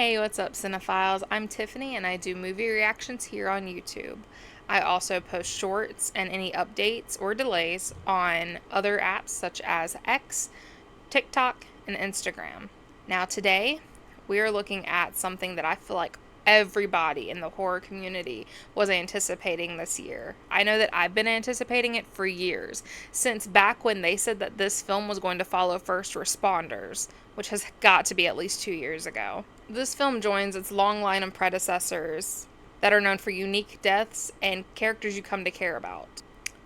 Hey, what's up, cinephiles? I'm Tiffany and I do movie reactions here on YouTube. I also post shorts and any updates or delays on other apps such as X, TikTok, and Instagram. Now, today we are looking at something that I feel like everybody in the horror community was anticipating this year. I know that I've been anticipating it for years, since back when they said that this film was going to follow First Responders, which has got to be at least 2 years ago. This film joins its long line of predecessors that are known for unique deaths and characters you come to care about.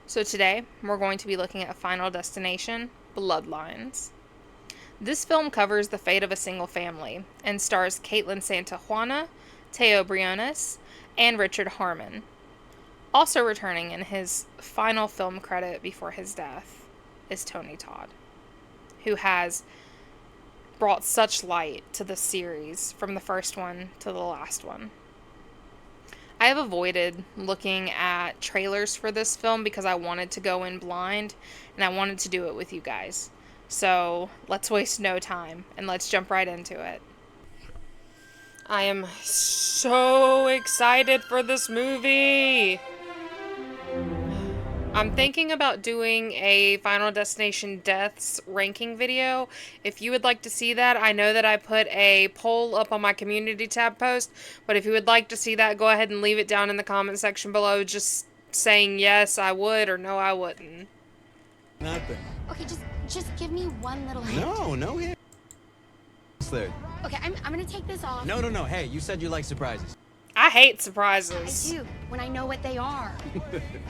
So today, we're going to be looking at Final Destination, Bloodlines. This film covers the fate of a single family and stars Caitlin Santajuana, Teo Briones, and Richard Harmon. Also returning in his final film credit before his death is Tony Todd, who has brought such light to the series from the first one to the last one. I have avoided looking at trailers for this film because I wanted to go in blind and I wanted to do it with you guys. So let's waste no time and let's jump right into it. I am so excited for this movie. I'm thinking about doing a Final Destination Deaths ranking video. If you would like to see that, I know that I put a poll up on my community tab post, but if you would like to see that, go ahead and leave it down in the comment section below, just saying yes, I would, or no, I wouldn't. Nothing. Okay, just give me one little hint. No hint. There. Okay, I'm gonna take this off. No. Hey, you said you like surprises. I hate surprises. I do, when I know what they are.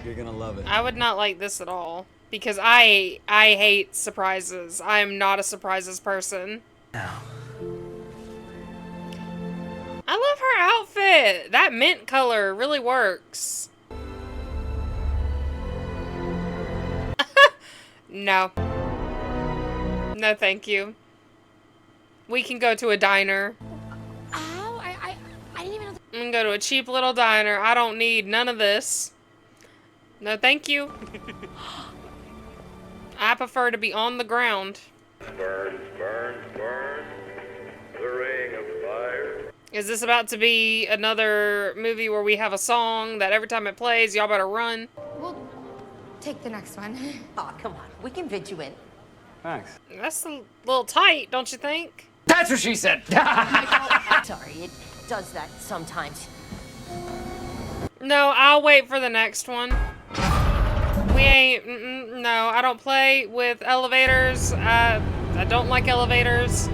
You're gonna love it. I would not like this at all, because I hate surprises. I am not a surprises person. No. I love her outfit. That mint color really works. No. No, thank you. We can go to a diner. Ow, I didn't even know. We can go to a cheap little diner. I don't need none of this. No, thank you. I prefer to be on the ground. Burn, burn, burn, the ring of fire. Is this about to be another movie where we have a song that every time it plays, y'all better run? We'll take the next one. Aw, come on. We can fit you in. Thanks. That's a little tight, don't you think? That's what she said. Sorry, it does that sometimes. No, I'll wait for the next one. We ain't, no, I don't play with elevators. I don't like elevators.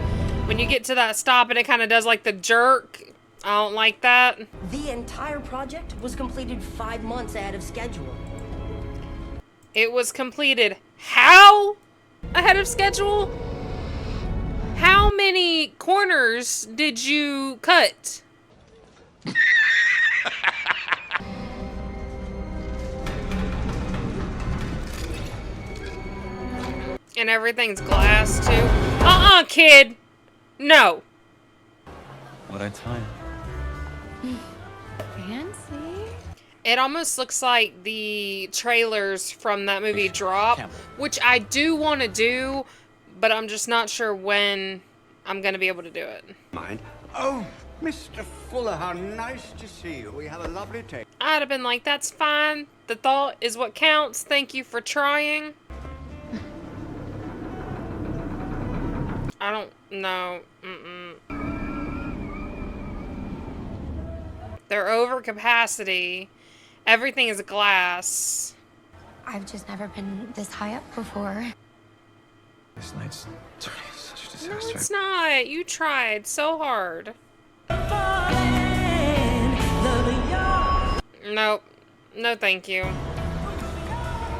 When you get to that stop and it kind of does like the jerk, I don't like that. The entire project was completed 5 months ahead of schedule. It was completed how ahead of schedule? How many corners did you cut? And everything's glass too. Kid. No. What'd I tell you? Fancy. It almost looks like the trailers from that movie Drop, which I do want to do, but I'm just not sure when I'm going to be able to do it. Mind? Oh, Mr. Fuller, how nice to see you. We have a lovely day. I'd have been like, that's fine. The thought is what counts. Thank you for trying. I don't know. They're over capacity. Everything is glass. I've just never been this high up before. This night's turning into such a No, disaster. it's not. You tried so hard. Nope. No, thank you.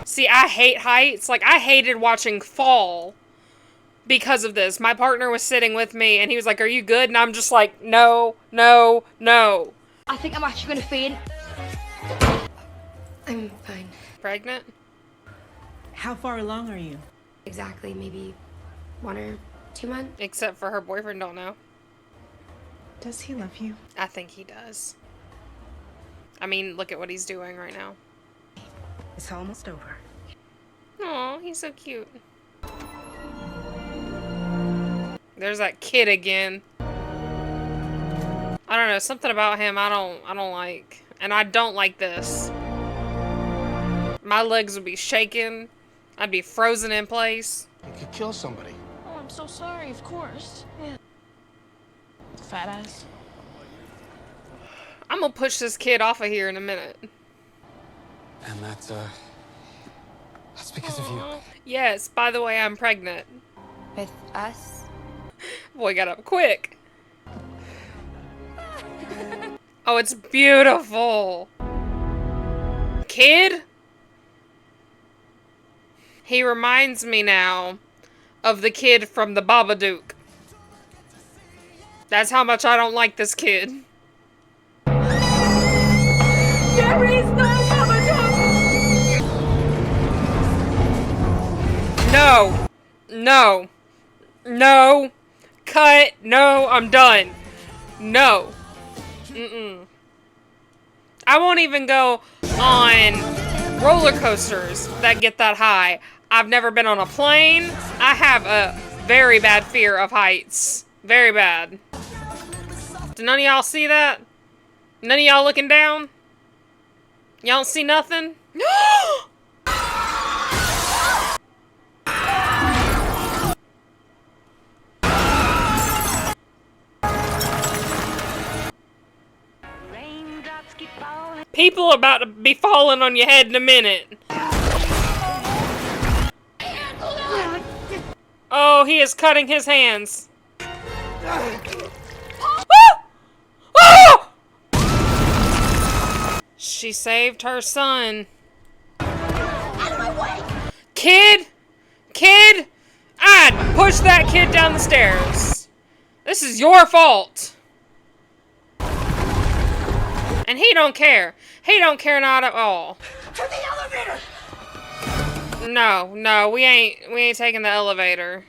See, I hate heights. Like, I hated watching Fall because of this. My partner was sitting with me, and he was like, are you good? And I'm just like, no, no, no. I think I'm actually gonna faint. I'm fine. Pregnant? How far along are you? Exactly, maybe 1 or 2 months. Except for her boyfriend don't know. Does he love you? I think he does. I mean, look at what he's doing right now. It's almost over. Aw, he's so cute. There's that kid again. I don't know, something about him I don't like. And I don't like this. My legs would be shaking. I'd be frozen in place. You could kill somebody. Oh, I'm so sorry, of course. Yeah. Fat ass. I'm gonna push this kid off of here in a minute. And that's because of you. Yes, by the way, I'm pregnant. With us? Boy got up quick. Oh, it's beautiful. Kid? He reminds me now of the kid from the Babadook. That's how much I don't like this kid. There is no Babadook! No. No. No. Cut. No, I'm done. No. Mm-mm. I won't even go on roller coasters that get that high. I've never been on a plane. I have a very bad fear of heights. Very bad. Do none of y'all see that? None of y'all looking down? Y'all don't see nothing? People are about to be falling on your head in a minute. Oh, he is cutting his hands. She saved her son. Out of my way! Kid! Kid! I'd push that kid down the stairs. This is your fault. And he don't care. He don't care not at all. To the elevator! No, no, we ain't taking the elevator.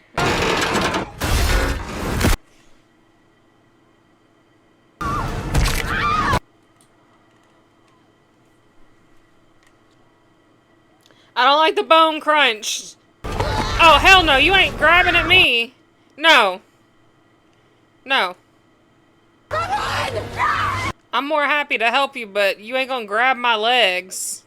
I don't like the bone crunch. Oh, hell no, you ain't grabbing at me. No. No. I'm more happy to help you, but you ain't gonna grab my legs.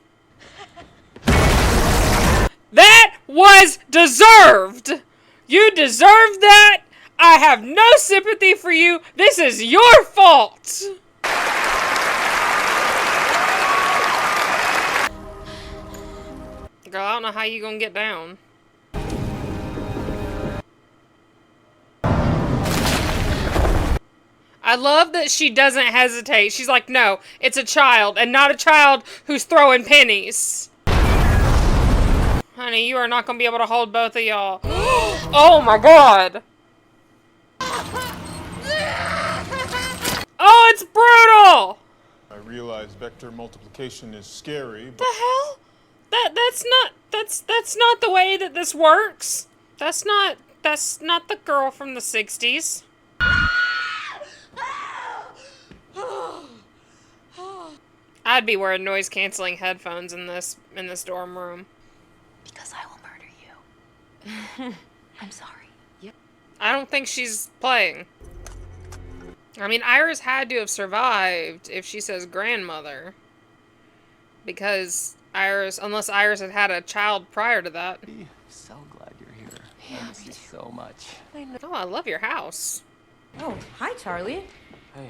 That was deserved! You deserved that! I have no sympathy for you. This is your fault! Girl, I don't know how you gonna get down. I love that she doesn't hesitate. She's like, no, it's a child, and not a child who's throwing pennies. Honey, you are not gonna be able to hold both of y'all. Oh my god! Oh, it's brutal! I realize vector multiplication is scary, but The hell? That's not the way that this works. That's not the girl from the 60s. I'd be wearing noise-canceling headphones in this dorm room. Because I will murder you. I'm sorry. I don't think she's playing. I mean, Iris had to have survived if she says grandmother. Because unless Iris had had a child prior to that. So glad you're here. I miss you so much. Oh, I love your house. Oh, hi, Charlie. Hey.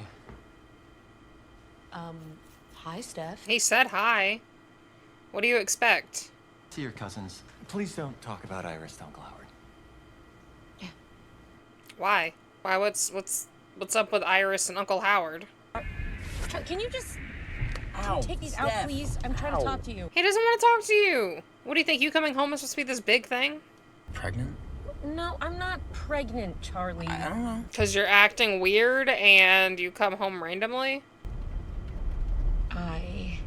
Hi, Steph. He said hi. What do you expect? To your cousins, please don't talk about Iris to Uncle Howard. Why? Why? What's up with Iris and Uncle Howard? Can you just Ow, take these out, please? I'm trying to talk to you. He doesn't want to talk to you. What do you think? You coming home is supposed to be this big thing? Pregnant? No, I'm not pregnant, Charlie. I don't know. Because you're acting weird and you come home randomly? I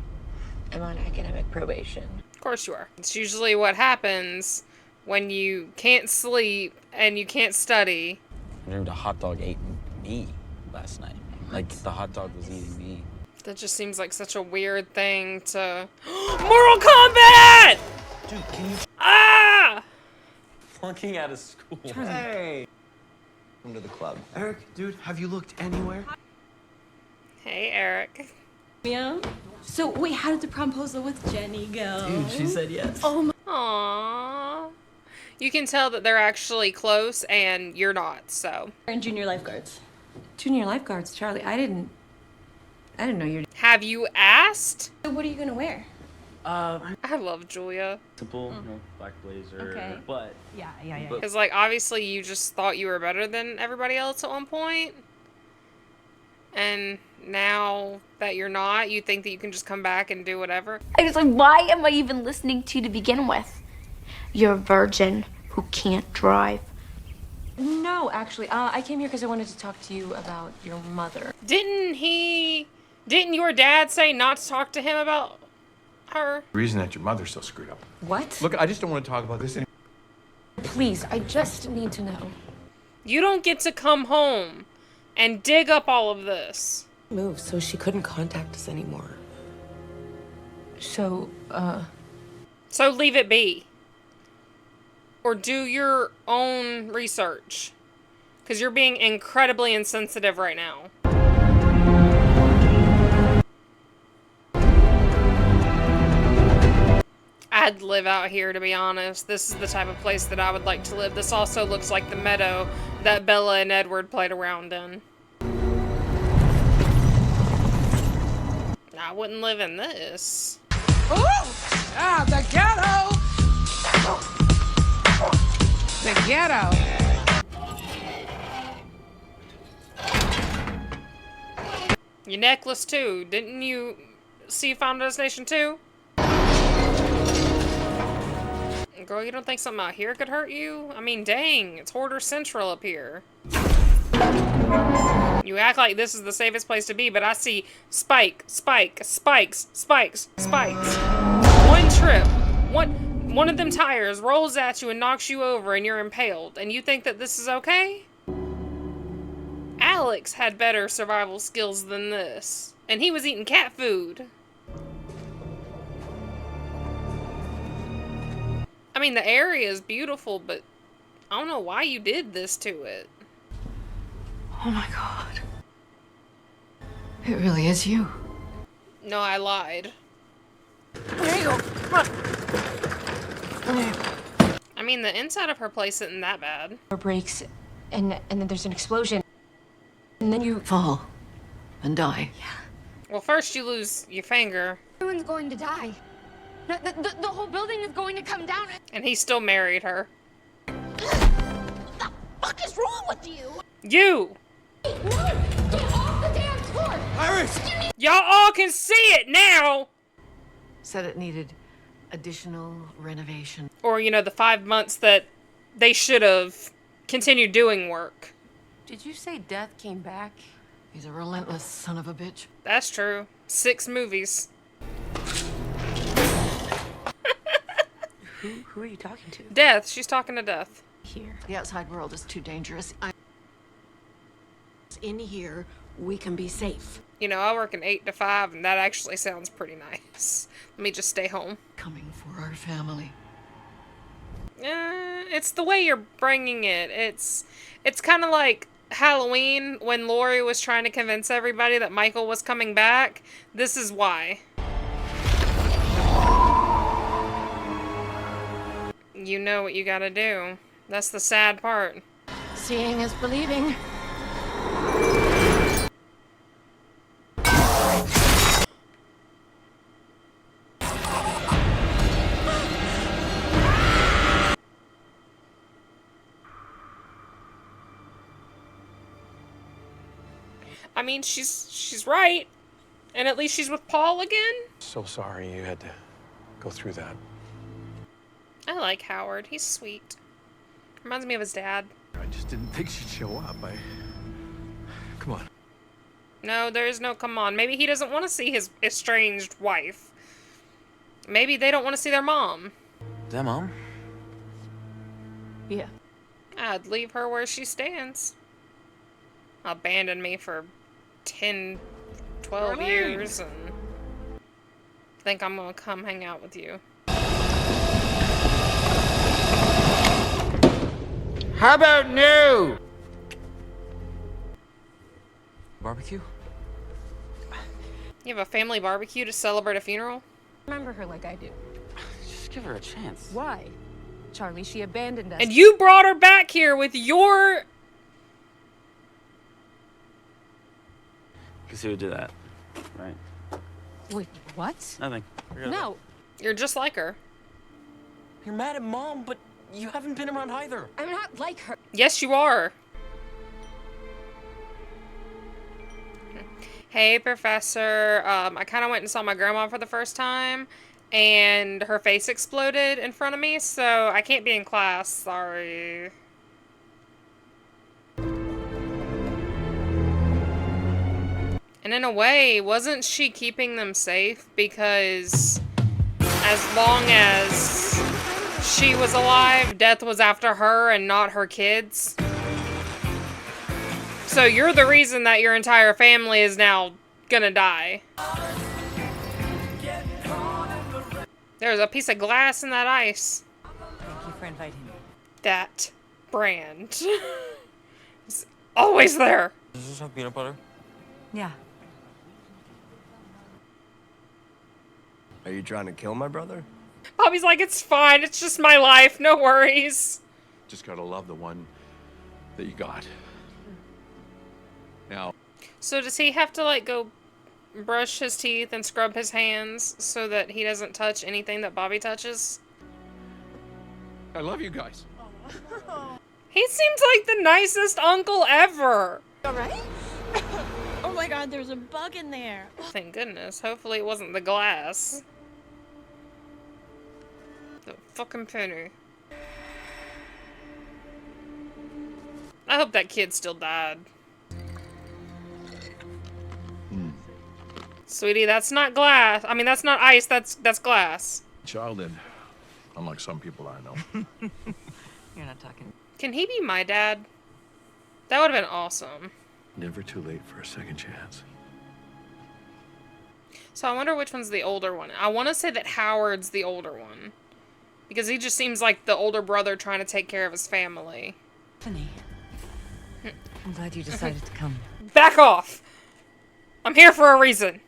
am on academic probation. Of course you are. It's usually what happens when you can't sleep and you can't study. I dreamed a hot dog ate me last night. Like, the hot dog was eating me. That just seems like such a weird thing to... Mortal Kombat! Dude, can you... Ah! Flunking out of school. Hey! Come to the club. Eric, dude, have you looked anywhere? Hey, Eric. Yeah. So wait, how did the proposal with Jenny go? Dude, she said yes. Oh my. Aww. You can tell that they're actually close and you're not, so. And junior lifeguards. Junior lifeguards, Charlie. I didn't know you're. Have you asked? So what are you gonna wear? I love Julia. Simple, black blazer. Okay. But Yeah. Because, like, obviously you just thought you were better than everybody else at one point. And now that you're not, you think that you can just come back and do whatever. I was like, why am I even listening to you to begin with? You're a virgin who can't drive. No, actually, I came here because I wanted to talk to you about your mother. Didn't your dad say not to talk to him about her? The reason that your mother's so screwed up. What? Look, I just don't want to talk about this anymore. Please, I just need to know. You don't get to come home and dig up all of this. Move, so she couldn't contact us anymore. So leave it be. Or do your own research. Because you're being incredibly insensitive right now. I'd live out here, to be honest. This is the type of place that I would like to live. This also looks like the meadow that Bella and Edward played around in. I wouldn't live in this. The ghetto! The ghetto. Your necklace, too. Didn't you see Final Destination 2? Girl, you don't think something out here could hurt you? I mean, dang, it's Hoarder Central up here. You act like this is the safest place to be, but I see spikes. One trip, one of them tires rolls at you and knocks you over and you're impaled, and you think that this is okay? Alex had better survival skills than this, and he was eating cat food. I mean, the area is beautiful, but I don't know why you did this to it. Oh my god. It really is you. No, I lied. There you go. I mean, the inside of her place isn't that bad. Or breaks, and then there's an explosion. And then you fall and die. Yeah. Well, first you lose your finger. Everyone's going to die. The whole building is going to come down. And he still married her. What the fuck is wrong with you? You! No! Get off the dance floor! Iris! Y'all all can see it now! Said it needed additional renovation. Or, you know, the 5 months that they should have continued doing work. Did you say Death came back? He's a relentless son of a bitch. That's true. 6 movies. Who are you talking to? Death. She's talking to Death. Here. The outside world is too dangerous. In here, we can be safe. You know, I work an 8 to 5, and that actually sounds pretty nice. Let me just stay home. Coming for our family. It's the way you're bringing it. It's kind of like Halloween when Laurie was trying to convince everybody that Michael was coming back. This is why. You know what you gotta do. That's the sad part. Seeing is believing. I mean, she's right. And at least she's with Paul again. So sorry you had to go through that. I like Howard. He's sweet. Reminds me of his dad. I just didn't think she'd show up. Come on. No, there is no come on. Maybe he doesn't want to see his estranged wife. Maybe they don't want to see their mom. Is that Mom? Yeah. I'd leave her where she stands. Abandon me for 10, 12 years and think I'm gonna come hang out with you. How about no? Barbecue? You have a family barbecue to celebrate a funeral? Remember her like I do. Just give her a chance. Why? Charlie, she abandoned us. And you brought her back here with your... Because who would do that, right? Wait, what? Nothing. No. You're just like her. You're mad at Mom, but you haven't been around either. I'm not like her. Yes, you are. Hey, Professor. I kind of went and saw my grandma for the first time, and her face exploded in front of me, so I can't be in class. Sorry. And in a way, wasn't she keeping them safe? Because as long as she was alive, death was after her and not her kids. So you're the reason that your entire family is now gonna die. There's a piece of glass in that ice. Thank you for inviting me. That brand is always there. Does this have peanut butter? Yeah. Are you trying to kill my brother? Bobby's like, it's fine. It's just my life. No worries. Just gotta love the one that you got. Now. So does he have to, like, go brush his teeth and scrub his hands so that he doesn't touch anything that Bobby touches? I love you guys. He seems like the nicest uncle ever. All right? Oh my god, there's a bug in there. Thank goodness. Hopefully it wasn't the glass. The fucking penny. I hope that kid still died. Sweetie, that's not glass. I mean, that's not ice, that's glass. Child in, unlike some people I know. You're not talking. Can he be my dad? That would have been awesome. Never too late for a second chance. So I wonder which one's the older one. I want to say that Howard's the older one. Because he just seems like the older brother trying to take care of his family. Stefani, I'm glad you decided to come. Back off! I'm here for a reason.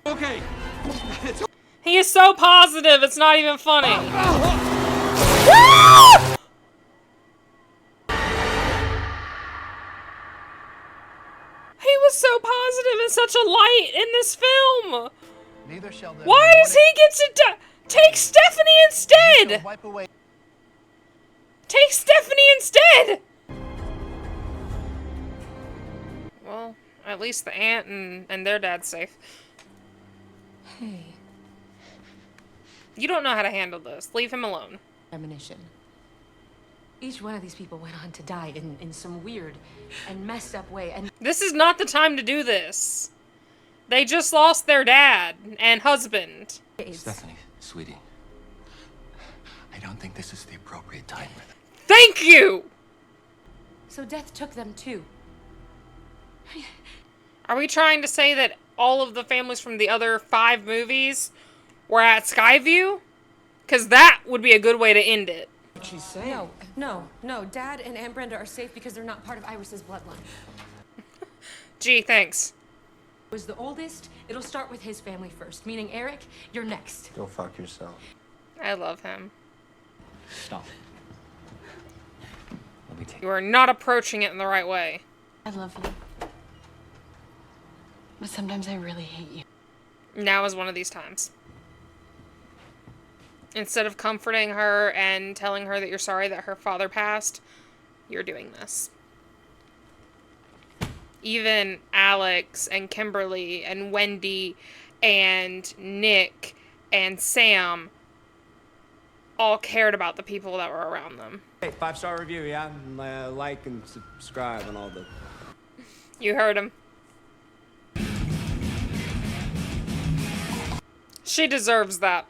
Okay. He is so positive, it's not even funny. He was so positive and such a light in this film. Neither shall there Why does he get to take Stefani instead? wipe away. Take Stefani instead! Well, at least the aunt and their dad's safe. Hey. You don't know how to handle this. Leave him alone. Premonition. Each one of these people went on to die in some weird and messed up way, and This is not the time to do this. They just lost their dad and husband. Stefani, sweetie. I don't think this is the appropriate time for that. Thank you! so death took them too. Are we trying to say that all of the families from the other 5 movies were at Skyview? Because that would be a good way to end it. What'd she say? No. Dad and Aunt Brenda are safe because they're not part of Iris's bloodline. Gee, thanks. Was the oldest, it'll start with his family first, meaning Eric, you're next. Go fuck yourself. I love him. Stop. Let me take. You are not approaching it in the right way. I love you. But sometimes I really hate you. Now is one of these times. Instead of comforting her and telling her that you're sorry that her father passed, you're doing this. Even Alex and Kimberly and Wendy and Nick and Sam all cared about the people that were around them. Hey, 5-star review, yeah? Like and subscribe and all the... You heard him. She deserves that.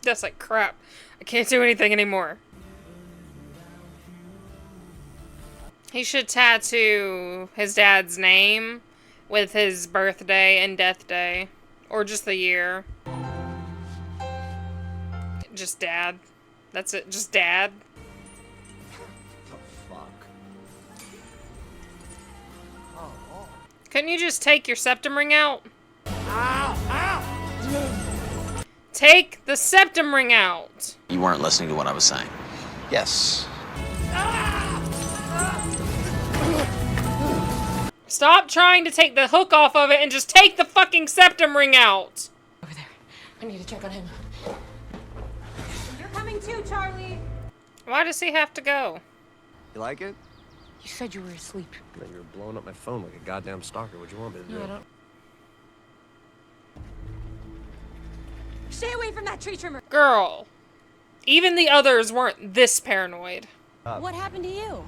That's like crap. I can't do anything anymore. He should tattoo his dad's name with his birthday and death day. Or just the year. Just dad. That's it. Just dad. The fuck? Couldn't you just take your septum ring out? Ow! Ow! Take the septum ring out! You weren't listening to what I was saying. Yes. Stop trying to take the hook off of it and just take the fucking septum ring out! Over there. I need to check on him. You're coming too, Charlie. Why does he have to go? You like it? You said you were asleep. No, you're blowing up my phone like a goddamn stalker. What you want me to do? No, I don't. Stay away from that tree trimmer. Girl. Even the others weren't this paranoid. What happened to you?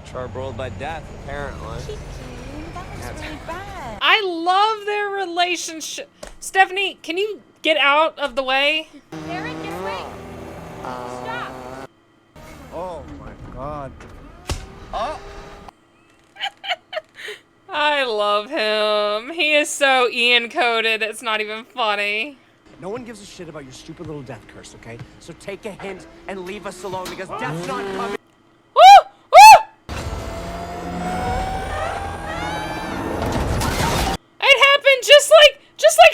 Charbroiled by death, apparently. That was really bad. I love their relationship. Stephanie, can you get out of the way? Eric, get away. Stop. Oh my god. Oh! I love him. He is so Ian-coded, it's not even funny. No one gives a shit about your stupid little death curse, okay? So take a hint and leave us alone because death's not coming. Woo! Woo! It happened just like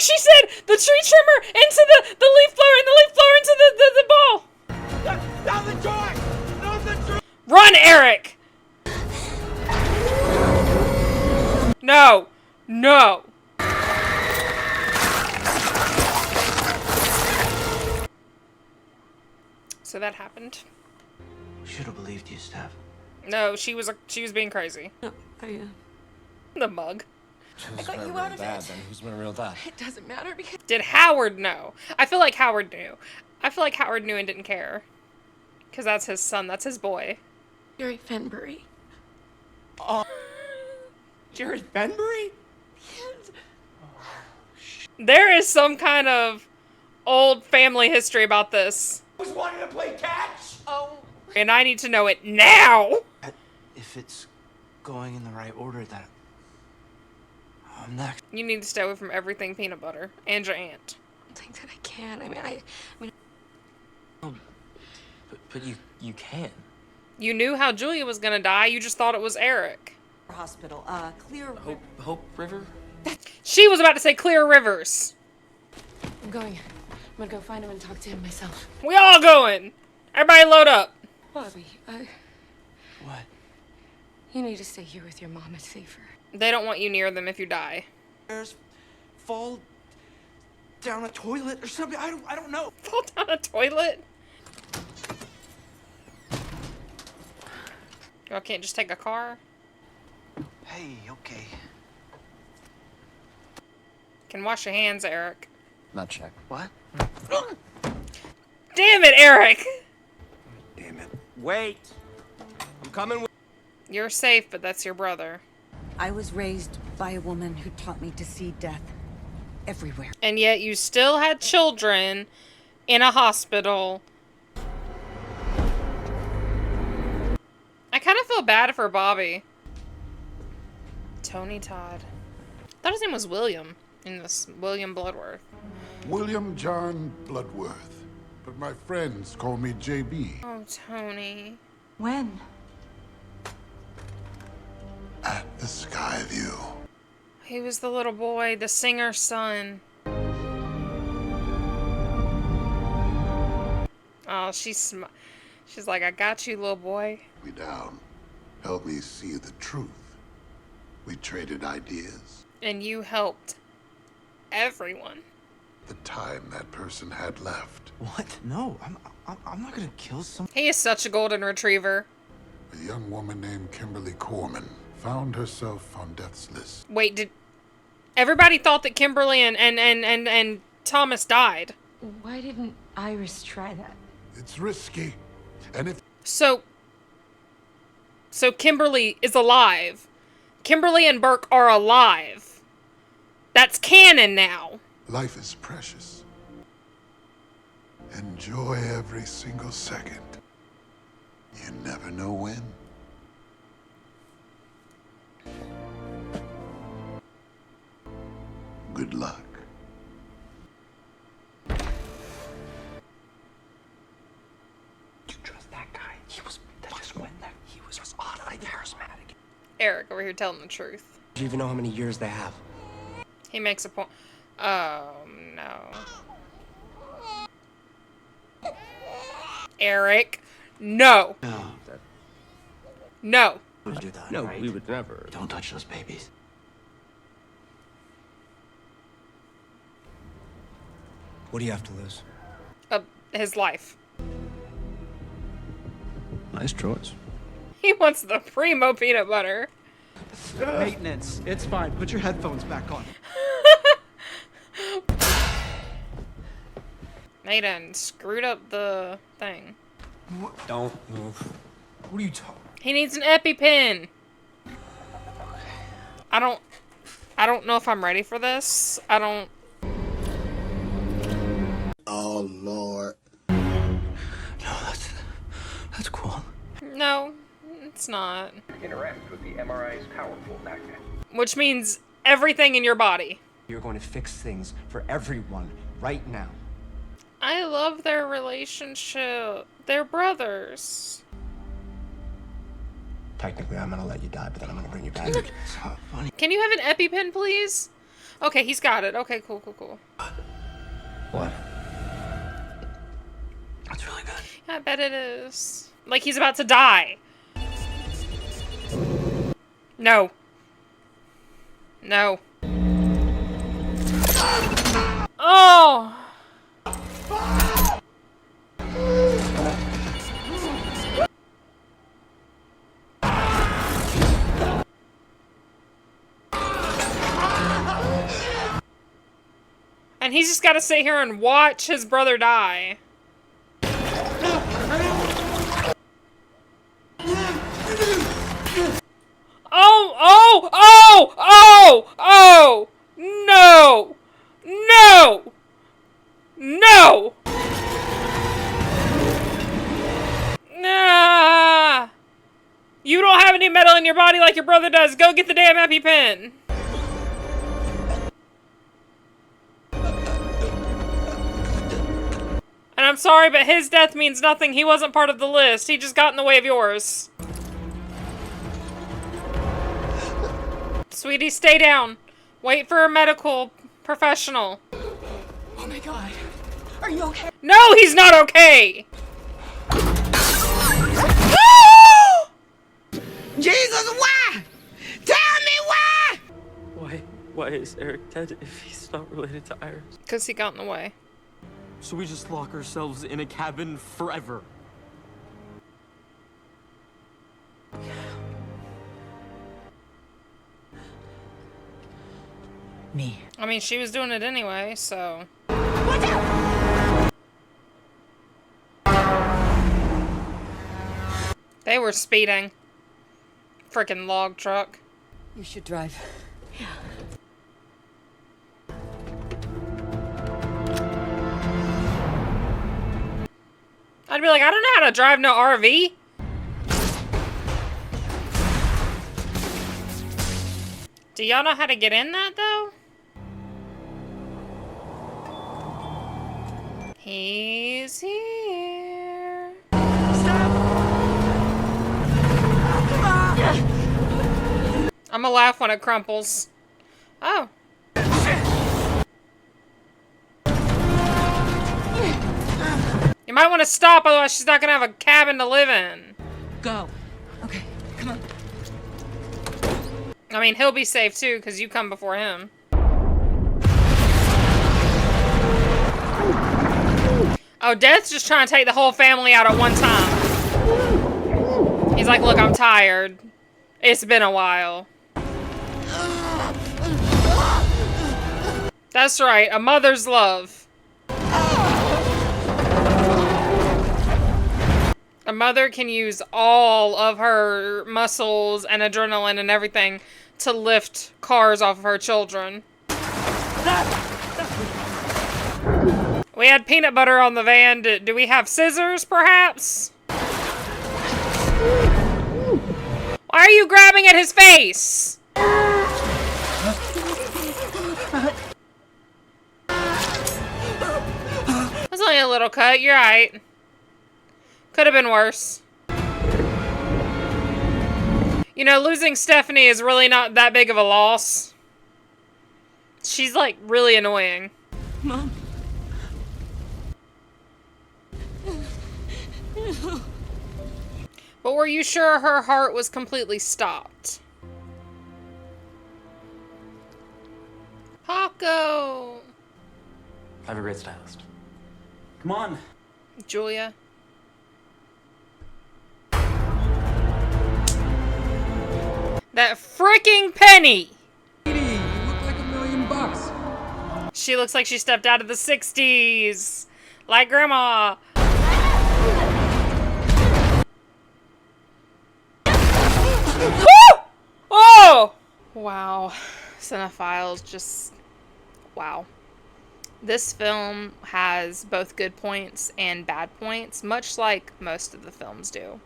she said. The tree trimmer into the leaf blower and the leaf blower into the ball. Down the joint! Down the joint! Run, Eric! No. No. So that happened. We should have believed you, Steph. No, she was being crazy. No, The mug. I got you out of Dad, it. then who's been a real dad? It doesn't matter because Did Howard know? I feel like Howard knew. I feel like Howard knew and didn't care. Because that's his son. That's his boy. Jerry Fenbury. Jared Benbury? There is some kind of old family history about this. I was wanting to play catch! Oh. And I need to know it now! If it's going in the right order, that I'm next. You need to stay away from everything peanut butter. And your aunt. I don't think that I can. I mean. But you can. You knew how Julia was gonna die, you just thought it was Eric. Hospital. Clear. Hope River? She was about to say Clear Rivers. I'm going. I'm gonna go find him and talk to him myself. We all going! Everybody load up! Bobby, What? you need to stay here with your mom. It's safer. They don't want you near them if you die. Fall down a toilet or something? I don't know. Fall down a toilet? Y'all can't just take a car? Hey, okay. Can wash your hands, Eric. Not check. What? Damn it, Eric! Damn it. Wait. I'm coming with. You're safe, but that's your brother. I was raised by a woman who taught me to see death everywhere. And yet you still had children in a hospital. I kind of feel bad for Bobby. Tony Todd. I thought his name was William in this. William Bloodworth. William John Bloodworth, but my friends call me JB. Oh, Tony. When? At the Skyview. He was the little boy, the singer's son. Oh, she's like, I got you, little boy. Me down. Help me see the truth. We traded ideas. And you helped everyone. The time that person had left. What? No, I'm not gonna kill someone. He is such a golden retriever. A young woman named Kimberly Corman found herself on death's list. Wait, did everybody thought that Kimberly and Thomas died? Why didn't Iris try that? It's risky. And if So Kimberly is alive. Kimberly and Burke are alive. That's canon now. life is precious, enjoy every single second. You never know when. Good luck. You trust that guy? He was just went there. He was just oddly charismatic. Eric over here telling the truth. Do you even know how many years they have? He makes a point. Oh, no. Eric. No. No. No. Would do that, No, right? we would never. Don't touch those babies. What do you have to lose? His life. Nice choice. He wants the primo peanut butter. Maintenance. It's fine. Put your headphones back on. Maiden screwed up the thing. Don't move. What are you talking? He needs an EpiPen. I don't know if I'm ready for this. I don't. Oh, Lord. No, that's cool. No, it's not. Interact with the MRI's powerful magnet. Which means everything in your body. You're going to fix things for everyone right now. I love their relationship. They're brothers. Technically, I'm gonna let you die, but then I'm gonna bring you back. It's not funny. Can you have an EpiPen, please? Okay, he's got it. Okay, cool. What? That's really good. I bet it is. Like he's about to die. No. No. Oh! And he's just got to sit here and watch his brother die. Oh! No! No! No! Nah! You don't have any metal in your body like your brother does. Go get the damn EpiPen. And I'm sorry, but his death means nothing. He wasn't part of the list. He just got in the way of yours. Sweetie, stay down. Wait for a medical professional. Oh my God. Are you okay? No, he's not okay! Jesus, why? Tell me why! Why is Eric dead if he's not related to Iris? Because he got in the way. So we just lock ourselves in a cabin forever. Me. I mean, she was doing it anyway, so... They were speeding. Frickin' log truck. You should drive. Yeah. I'd be like, I don't know how to drive no RV. Do y'all know how to get in that, though? He's here. I'm gonna laugh when it crumples. Oh. You might want to stop, otherwise she's not gonna have a cabin to live in. Go. Okay, come on. I mean, he'll be safe too, because you come before him. Oh, Death's just trying to take the whole family out at one time. He's like, look, I'm tired. It's been a while. That's right, a mother's love. A mother can use all of her muscles and adrenaline and everything to lift cars off of her children. We had peanut butter on the van. Do we have scissors, perhaps? Why are you grabbing at his face? That's only a little cut. You're right. Could have been worse. You know, losing Stefani is really not that big of a loss. She's, like, really annoying. Mom. But were you sure her heart was completely stopped? Paco! I have a great stylist. Come on. Julia. That freaking penny! You look like $1,000,000. She looks like she stepped out of the 60s. Like Grandma. Oh! Wow. Cinephiles just... wow. This film has both good points and bad points, much like most of the films do.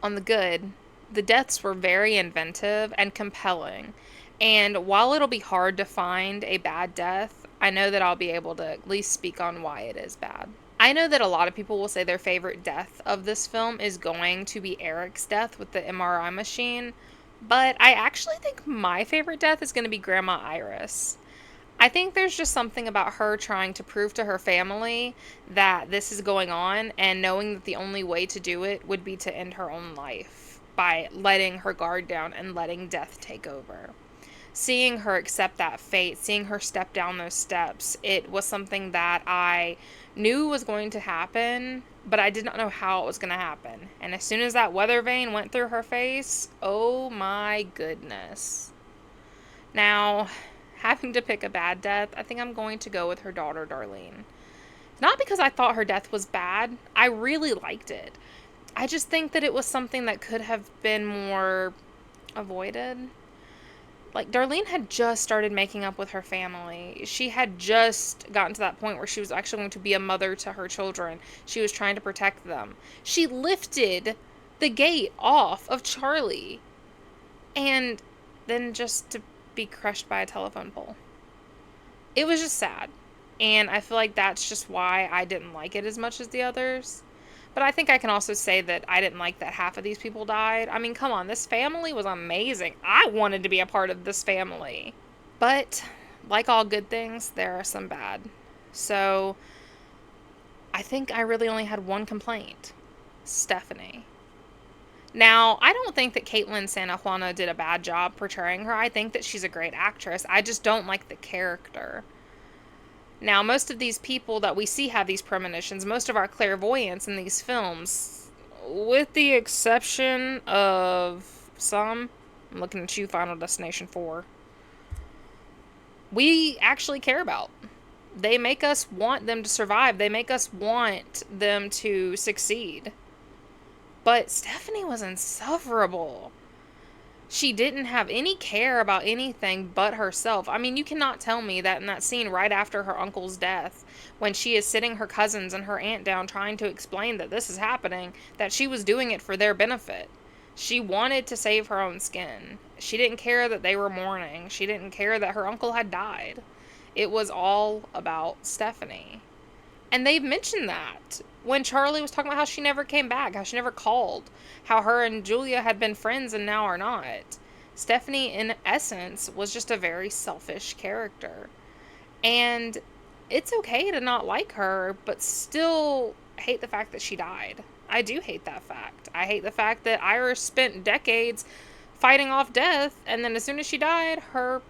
On the good, the deaths were very inventive and compelling, and while it'll be hard to find a bad death, I know that I'll be able to at least speak on why it is bad. I know that a lot of people will say their favorite death of this film is going to be Eric's death with the MRI machine, but I actually think my favorite death is going to be Grandma Iris. I think there's just something about her trying to prove to her family that this is going on, and knowing that the only way to do it would be to end her own life by letting her guard down and letting death take over. Seeing her accept that fate, seeing her step down those steps, it was something that I knew was going to happen, but I did not know how it was going to happen. And as soon as that weather vane went through her face, oh my goodness. Now, having to pick a bad death, I think I'm going to go with her daughter, Darlene. Not because I thought her death was bad. I really liked it. I just think that it was something that could have been more avoided. Like, Darlene had just started making up with her family. She had just gotten to that point where she was actually going to be a mother to her children. She was trying to protect them. She lifted the gate off of Charlie. And then just to be crushed by a telephone pole. It was just sad. And I feel like that's just why I didn't like it as much as the others. But I think I can also say that I didn't like that half of these people died. I mean, come on, this family was amazing. I wanted to be a part of this family. But, like all good things, there are some bad. So, I think I really only had one complaint. Stefani. Now, I don't think that Caitlin Sanajuana did a bad job portraying her. I think that she's a great actress. I just don't like the character. Now, most of these people that we see have these premonitions, most of our clairvoyants in these films, with the exception of some, I'm looking at you, Final Destination 4, we actually care about. They make us want them to survive. They make us want them to succeed. But Stefani was insufferable. She didn't have any care about anything but herself. I mean, you cannot tell me that in that scene right after her uncle's death, when she is sitting her cousins and her aunt down trying to explain that this is happening, that she was doing it for their benefit. She wanted to save her own skin. She didn't care that they were mourning. She didn't care that her uncle had died. It was all about Stefani. And they've mentioned that when Charlie was talking about how she never came back, how she never called, how her and Julia had been friends and now are not. Stefani, in essence, was just a very selfish character. And it's okay to not like her, but still hate the fact that she died. I do hate that fact. I hate the fact that Iris spent decades fighting off death, and then as soon as she died, her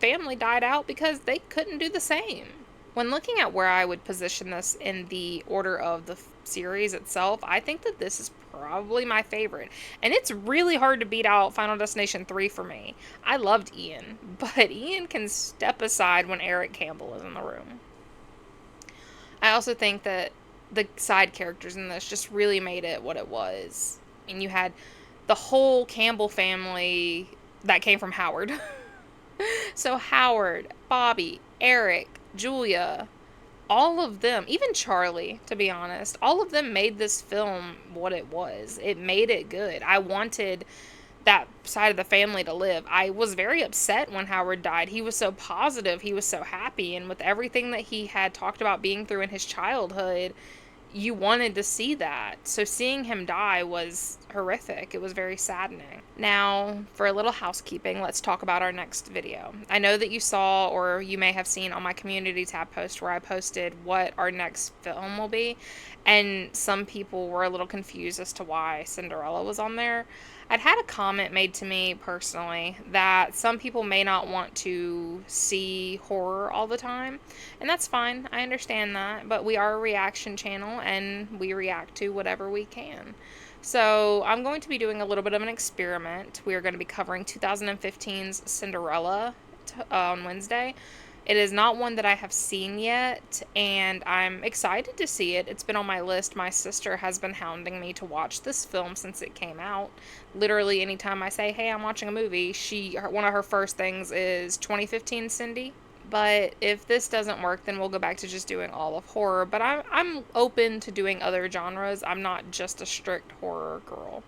family died out because they couldn't do the same. When looking at where I would position this in the order of the series itself, I think that this is probably my favorite. And it's really hard to beat out Final Destination 3 for me. I loved Ian, but Ian can step aside when Eric Campbell is in the room. I also think that the side characters in this just really made it what it was. I mean, you had the whole Campbell family that came from Howard. So Howard, Bobby, Eric, Julia, all of them, even Charlie, to be honest, all of them made this film what it was. It made it good. I wanted that side of the family to live. I was very upset when Howard died. He was so positive. He was so happy. And with everything that he had talked about being through in his childhood, you wanted to see that. So seeing him die was horrific. It was very saddening. Now, for a little housekeeping, let's talk about our next video. I know that you saw, or you may have seen on my community tab post where I posted what our next film will be, and some people were a little confused as to why Cinderella was on there. I'd had a comment made to me personally that some people may not want to see horror all the time, and that's fine. I understand that, but we are a reaction channel and we react to whatever we can. So I'm going to be doing a little bit of an experiment. We are going to be covering 2015's Cinderella on Wednesday. It is not one that I have seen yet, and I'm excited to see it. It's been on my list. My sister has been hounding me to watch this film since it came out. Literally, anytime I say, hey, I'm watching a movie, one of her first things is 2015 Cindy. But if this doesn't work, then we'll go back to just doing all of horror. But I'm open to doing other genres. I'm not just a strict horror girl.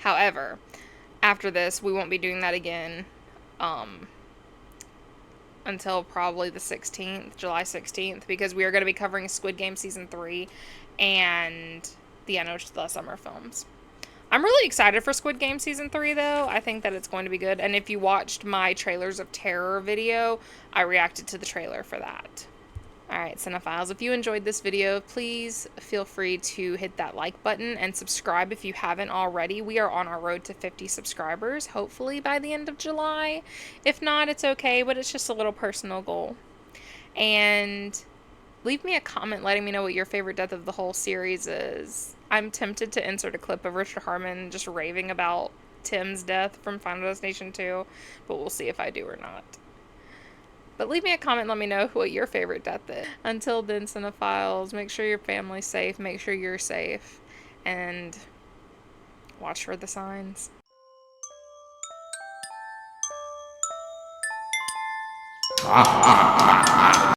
However, after this, we won't be doing that again. Until probably the 16th, July 16th, because we are going to be covering Squid Game Season 3 and the End of the Summer films. I'm really excited for Squid Game Season 3, though. I think that it's going to be good, and if you watched my Trailers of Terror video, I reacted to the trailer for that. Alright, Cinephiles, if you enjoyed this video, please feel free to hit that like button and subscribe if you haven't already. We are on our road to 50 subscribers, hopefully by the end of July. If not, it's okay, but it's just a little personal goal. And leave me a comment letting me know what your favorite death of the whole series is. I'm tempted to insert a clip of Richard Harmon just raving about Tim's death from Final Destination 2, but we'll see if I do or not. But leave me a comment and let me know what your favorite death is. Until then, Cinephiles, make sure your family's safe, make sure you're safe, and watch for the signs.